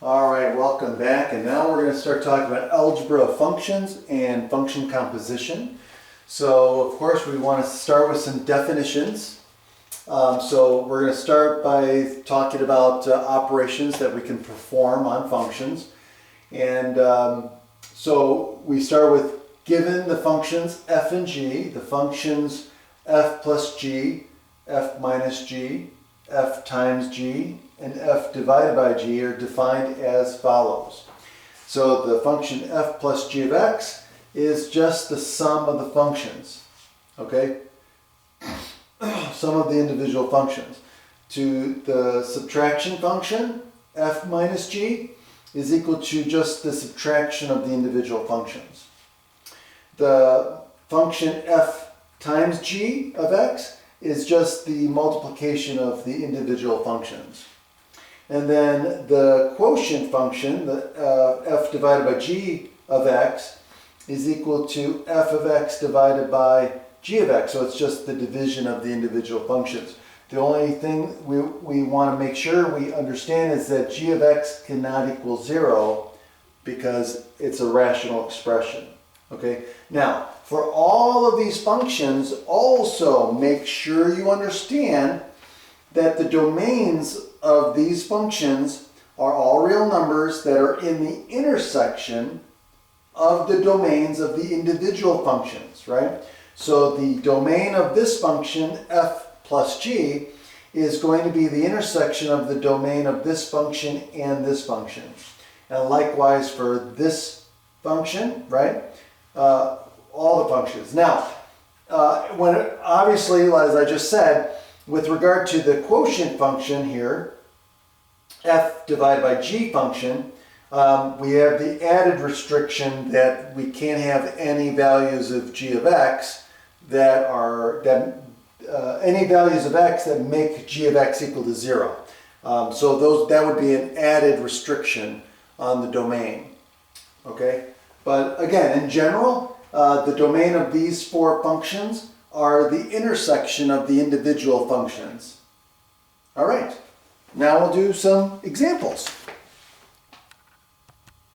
All right, welcome back. And now we're going to start talking about algebra of functions and function composition. So, of course, we want to start with some definitions. So we're going to start by talking about operations that we can perform on functions. And so we start with given the functions f and g, the functions f plus g, f minus g, f times g, and f divided by g are defined as follows. So the function f plus g of x is just the sum of the functions, okay? Sum of the individual functions. To the subtraction function, f minus g, is equal to just the subtraction of the individual functions. The function f times g of x is just the multiplication of the individual functions. And then the quotient function, the f divided by g of x, is equal to f of x divided by g of x. So it's just the division of the individual functions. The only thing we want to make sure we understand is that g of x cannot equal 0 because it's a rational expression. Okay? Now, for all of these functions, also make sure you understand that the domains of these functions are all real numbers that are in the intersection of the domains of the individual functions, right? So the domain of this function, f plus g, is going to be the intersection of the domain of this function and this function. And likewise for this function, right? All the functions. Now, obviously, as I just said, with regard to the quotient function here, f divided by g function, we have the added restriction that we can't have any values of g of x that any values of x that make g of x equal to 0. So that would be an added restriction on the domain. Okay, but again, in general, the domain of these four functions are the intersection of the individual functions. All right, now we'll do some examples.